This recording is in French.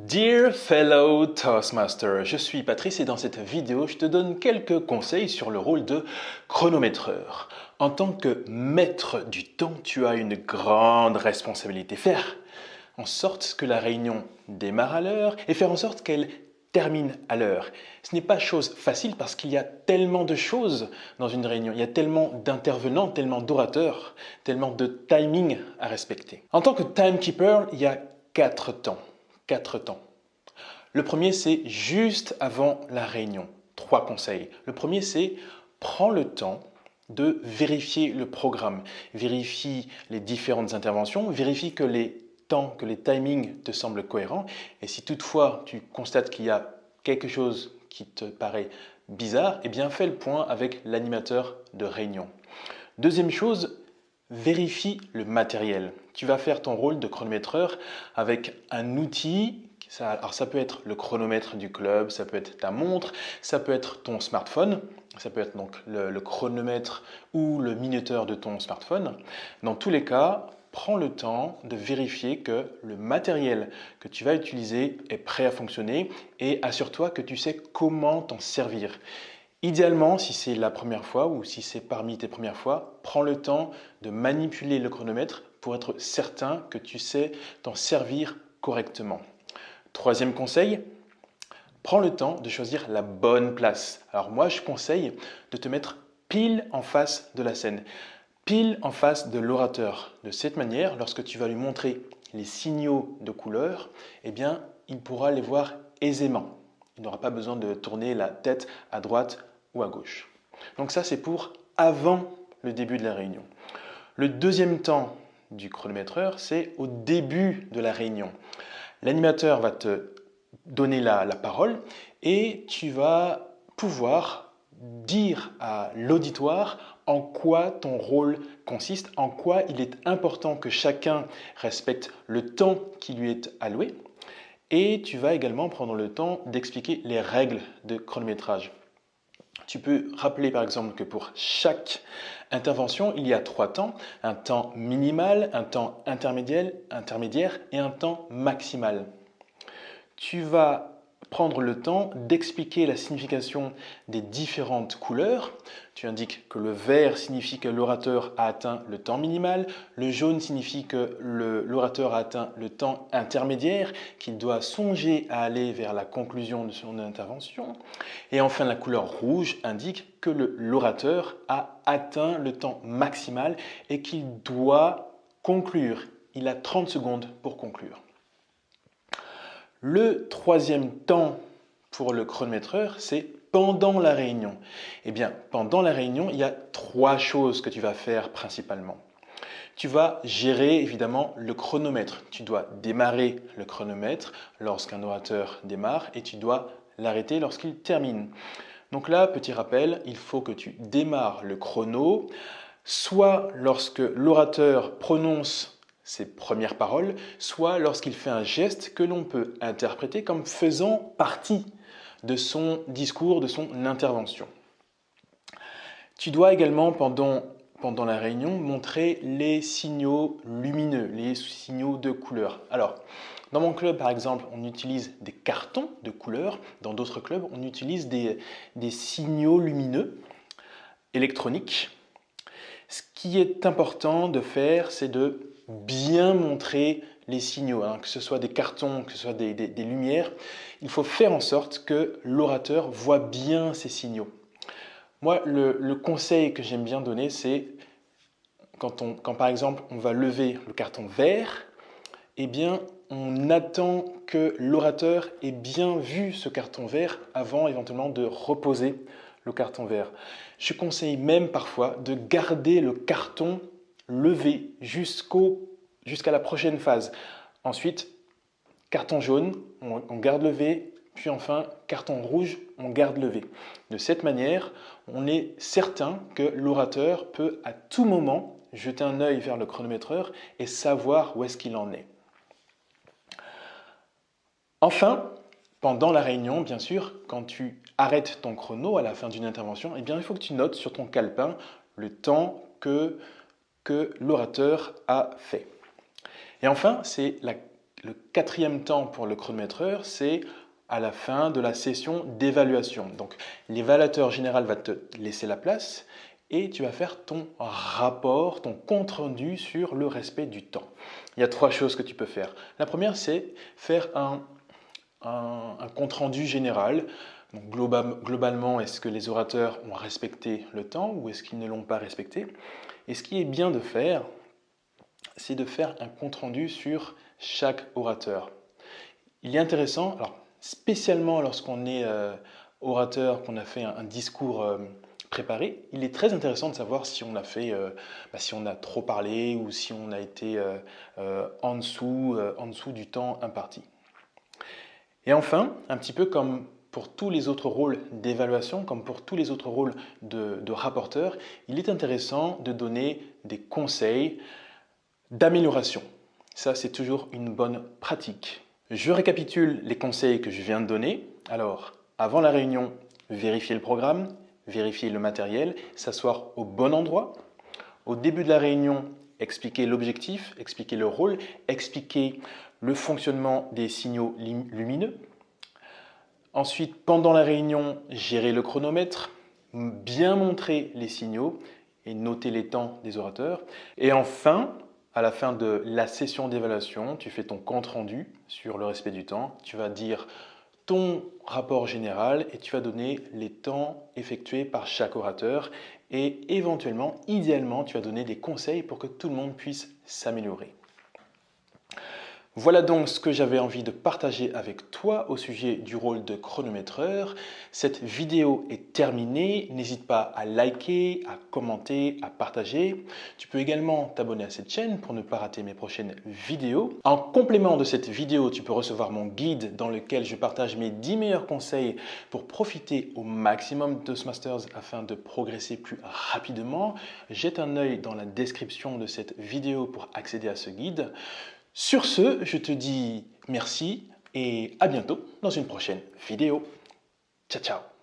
Dear fellow Toastmaster, je suis Patrice et dans cette vidéo, je te donne quelques conseils sur le rôle de chronométreur. En tant que maître du temps, tu as une grande responsabilité. Faire en sorte que la réunion démarre à l'heure et faire en sorte qu'elle termine à l'heure. Ce n'est pas chose facile parce qu'il y a tellement de choses dans une réunion, il y a tellement d'intervenants, tellement d'orateurs, tellement de timing à respecter. En tant que timekeeper, il y a 4 temps. 4 temps. Le premier, c'est juste avant la réunion. 3 conseils. Le premier, c'est prends le temps de vérifier le programme, vérifie les différentes interventions, vérifie que les temps, que les timings te semblent cohérents. Et si toutefois tu constates qu'il y a quelque chose qui te paraît bizarre, eh bien fais le point avec l'animateur de réunion. Deuxième chose, vérifie le matériel. Tu vas faire ton rôle de chronométreur avec un outil. Alors ça peut être le chronomètre du club, ça peut être ta montre, ça peut être ton smartphone, ça peut être donc le chronomètre ou le minuteur de ton smartphone. Dans tous les cas, prends le temps de vérifier que le matériel que tu vas utiliser est prêt à fonctionner et assure-toi que tu sais comment t'en servir. Idéalement, si c'est la première fois ou si c'est parmi tes premières fois, prends le temps de manipuler le chronomètre pour être certain que tu sais t'en servir correctement. Troisième conseil, prends le temps de choisir la bonne place. Alors moi, je conseille de te mettre pile en face de la scène, pile en face de l'orateur. De cette manière, lorsque tu vas lui montrer les signaux de couleur, eh bien, il pourra les voir aisément. Il n'aura pas besoin de tourner la tête à droite ou à gauche. Donc ça, c'est pour avant le début de la réunion. Le deuxième temps du chronométreur, c'est au début de la réunion. L'animateur va te donner la parole et tu vas pouvoir dire à l'auditoire en quoi ton rôle consiste, en quoi il est important que chacun respecte le temps qui lui est alloué. Et tu vas également prendre le temps d'expliquer les règles de chronométrage. Tu peux rappeler par exemple que pour chaque intervention, il y a 3 temps. Un temps minimal, un temps intermédiaire et un temps maximal. Tu vas prendre le temps d'expliquer la signification des différentes couleurs. Tu indiques que le vert signifie que l'orateur a atteint le temps minimal, le jaune signifie que l'orateur a atteint le temps intermédiaire, qu'il doit songer à aller vers la conclusion de son intervention. Et enfin, la couleur rouge indique que l'orateur a atteint le temps maximal et qu'il doit conclure. Il a 30 secondes pour conclure. Le troisième temps pour le chronométreur, c'est pendant la réunion. Eh bien, pendant la réunion, il y a 3 choses que tu vas faire principalement. Tu vas gérer évidemment le chronomètre. Tu dois démarrer le chronomètre lorsqu'un orateur démarre et tu dois l'arrêter lorsqu'il termine. Donc là, petit rappel, il faut que tu démarres le chrono, soit lorsque l'orateur prononce ses premières paroles, soit lorsqu'il fait un geste que l'on peut interpréter comme faisant partie de son discours, de son intervention. Tu dois également, pendant la réunion, montrer les signaux lumineux, les signaux de couleur. Alors, dans mon club, par exemple, on utilise des cartons de couleur. Dans d'autres clubs, on utilise des signaux lumineux électroniques. Ce qui est important de faire, c'est de bien montrer les signaux, que ce soit des cartons, que ce soit des lumières. Il faut faire en sorte que l'orateur voit bien ces signaux. Moi, le conseil que j'aime bien donner, c'est quand par exemple on va lever le carton vert, eh bien on attend que l'orateur ait bien vu ce carton vert avant éventuellement de reposer le carton vert. Je conseille même parfois de garder le carton levé jusqu'à la prochaine phase. Ensuite, carton jaune, on garde levé, puis enfin carton rouge, on garde levé. De cette manière, on est certain que l'orateur peut à tout moment jeter un œil vers le chronométreur et savoir où est-ce qu'il en est. Enfin, pendant la réunion, bien sûr, quand tu arrêtes ton chrono à la fin d'une intervention, eh bien, il faut que tu notes sur ton calepin le temps que l'orateur a fait. Et enfin, c'est le quatrième temps pour le chronométreur, c'est à la fin de la session d'évaluation. Donc l'évaluateur général va te laisser la place et tu vas faire ton rapport, ton compte-rendu sur le respect du temps. Il y a 3 choses que tu peux faire. La première, c'est faire un compte-rendu général. Donc, globalement, est-ce que les orateurs ont respecté le temps ou est-ce qu'ils ne l'ont pas respecté? Et ce qui est bien de faire, c'est de faire un compte-rendu sur chaque orateur. Il est intéressant, alors spécialement lorsqu'on est orateur, qu'on a fait un discours préparé, il est très intéressant de savoir si on a fait, si on a trop parlé ou si on a été en dessous du temps imparti. Et enfin, un petit peu comme pour tous les autres rôles d'évaluation, comme pour tous les autres rôles de rapporteur, il est intéressant de donner des conseils d'amélioration. Ça, c'est toujours une bonne pratique. Je récapitule les conseils que je viens de donner. Alors, avant la réunion, vérifier le programme, vérifier le matériel, s'asseoir au bon endroit. Au début de la réunion, expliquer l'objectif, expliquer le rôle, expliquer le fonctionnement des signaux lumineux. Ensuite, pendant la réunion, gérer le chronomètre, bien montrer les signaux et noter les temps des orateurs. Et enfin, à la fin de la session d'évaluation, tu fais ton compte rendu sur le respect du temps. Tu vas dire ton rapport général et tu vas donner les temps effectués par chaque orateur et éventuellement, idéalement, tu vas donner des conseils pour que tout le monde puisse s'améliorer. Voilà donc ce que j'avais envie de partager avec toi au sujet du rôle de chronométreur. Cette vidéo est terminée. N'hésite pas à liker, à commenter, à partager. Tu peux également t'abonner à cette chaîne pour ne pas rater mes prochaines vidéos. En complément de cette vidéo, tu peux recevoir mon guide dans lequel je partage mes 10 meilleurs conseils pour profiter au maximum de Toastmasters afin de progresser plus rapidement. Jette un œil dans la description de cette vidéo pour accéder à ce guide. Sur ce, je te dis merci et à bientôt dans une prochaine vidéo. Ciao, ciao!